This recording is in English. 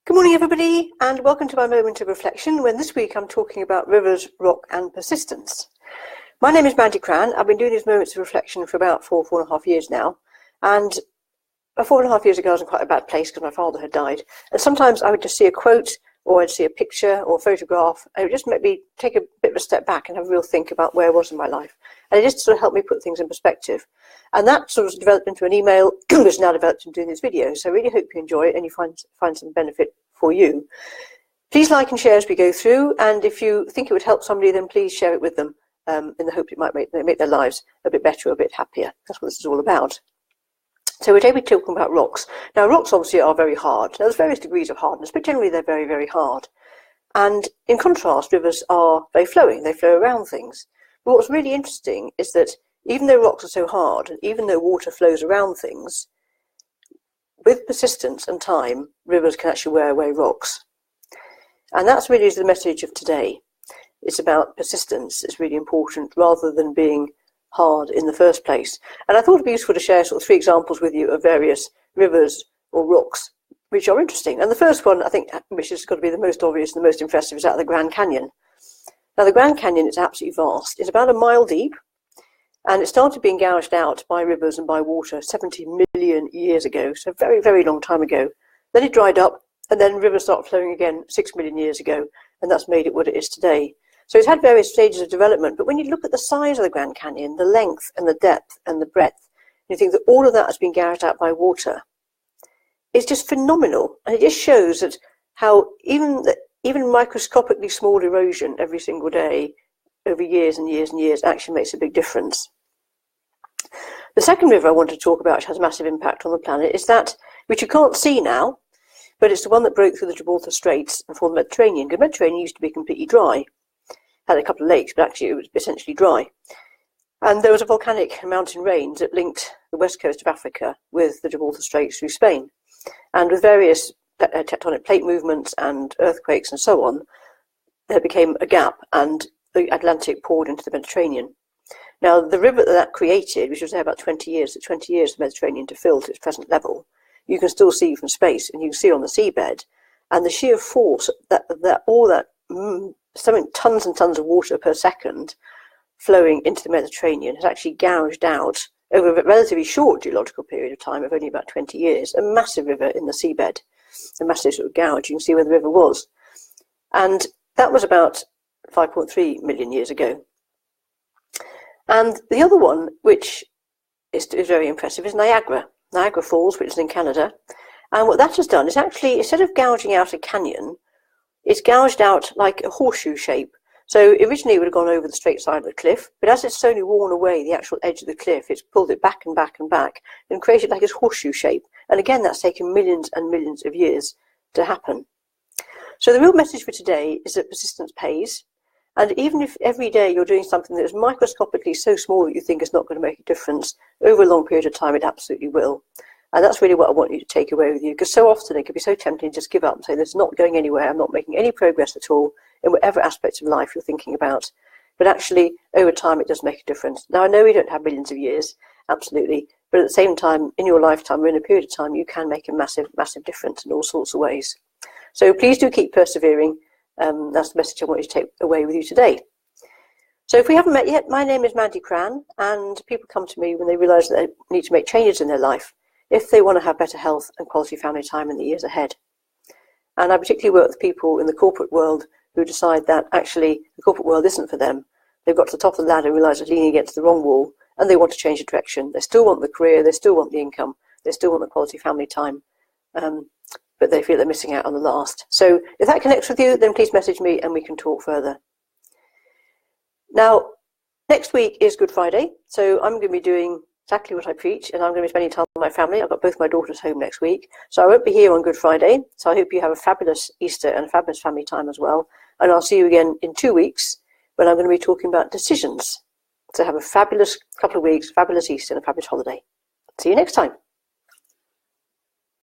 Good morning, everybody, and welcome to my moment of reflection, when this week I'm talking about rivers, rock and persistence. My name is Mandy Cran. I've been doing these moments of reflection for about four and a half years now, and 4.5 years ago I was in quite a bad place because my father had died, and sometimes I would just see a quote or I'd see a picture or a photograph and it would just make me take a bit of a step back and have a real think about where I was in my life, and it just sort of helped me put things in perspective. And that sort of developed into an email which is now developed into doing this video. So I really hope you enjoy it and you find some benefit for you. Please like and share as we go through, and if you think it would help somebody, then please share it with them in the hope it might make their lives a bit better, a bit happier. That's what this is all about. So we're talking about rocks. Now, rocks obviously are very hard. Now, there's various degrees of hardness, but generally they're very, very hard. And in contrast, rivers are very flowing. They flow around things. But what's really interesting is that even though rocks are so hard, and even though water flows around things, with persistence and time, rivers can actually wear away rocks. And that's really the message of today. It's about persistence. It's really important, rather than being hard in the first place. And I thought it'd be useful to share sort of 3 examples with you of various rivers or rocks which are interesting. And the first one, I think, which has got to be the most obvious and the most impressive, is that of the Grand Canyon. Now, the Grand Canyon is absolutely vast. It's about a mile deep. And it started being gouged out by rivers and by water 70 million years ago, so a very, very long time ago. Then it dried up, and then rivers started flowing again 6 million years ago, and that's made it what it is today. So it's had various stages of development, but when you look at the size of the Grand Canyon, the length and the depth and the breadth, you think that all of that has been gouged out by water. It's just phenomenal, and it just shows that how even microscopically small erosion every single day, over years and years and years, actually makes a big difference. The second river I want to talk about, which has a massive impact on the planet, is that which you can't see now, but it's the one that broke through the Gibraltar Straits and formed the Mediterranean. The Mediterranean used to be completely dry. Had a couple of lakes, but actually it was essentially dry. And there was a volcanic mountain range that linked the west coast of Africa with the Gibraltar Straits through Spain. And with various tectonic plate movements and earthquakes and so on, there became a gap, and the Atlantic poured into the Mediterranean. Now, the river that created, which was there about 20 years, took 20 years for the Mediterranean to fill to its present level, you can still see from space, and you can see on the seabed, and the sheer force that tons and tons of water per second flowing into the Mediterranean has actually gouged out, over a relatively short geological period of time of only about 20 years, a massive river in the seabed, a massive sort of gouge. You can see where the river was. And that was about 5.3 million years ago. And the other one, which is very impressive, is Niagara Falls, which is in Canada. And what that has done is actually, instead of gouging out a canyon, it's gouged out like a horseshoe shape. So originally it would have gone over the straight side of the cliff, but as it's slowly worn away the actual edge of the cliff, it's pulled it back and back and back and created like this horseshoe shape. And again, that's taken millions and millions of years to happen. So the real message for today is that persistence pays. And even if every day you're doing something that is microscopically so small that you think it's not going to make a difference, over a long period of time, it absolutely will. And that's really what I want you to take away with you, because so often it can be so tempting to just give up and say, this is not going anywhere, I'm not making any progress at all in whatever aspect of life you're thinking about. But actually, over time, it does make a difference. Now, I know we don't have millions of years, absolutely, but at the same time, in your lifetime or in a period of time, you can make a massive, massive difference in all sorts of ways. So please do keep persevering. That's the message I want you to take away with you today. So if we haven't met yet, my name is Mandy Cran, and people come to me when they realise that they need to make changes in their life if they want to have better health and quality family time in the years ahead. And I particularly work with people in the corporate world who decide that actually the corporate world isn't for them. They've got to the top of the ladder and realise they're leaning against the wrong wall, and they want to change the direction. They still want the career, they still want the income, they still want the quality family time, but they feel they're missing out on the last. So if that connects with you, then please message me and we can talk further. Now, next week is Good Friday, so I'm going to be doing exactly what I preach, and I'm going to be spending time with my family. I've got both my daughters home next week, so I won't be here on Good Friday. So I hope you have a fabulous Easter and a fabulous family time as well. And I'll see you again in 2 weeks when I'm going to be talking about decisions. So have a fabulous couple of weeks, fabulous Easter and a fabulous holiday. See you next time.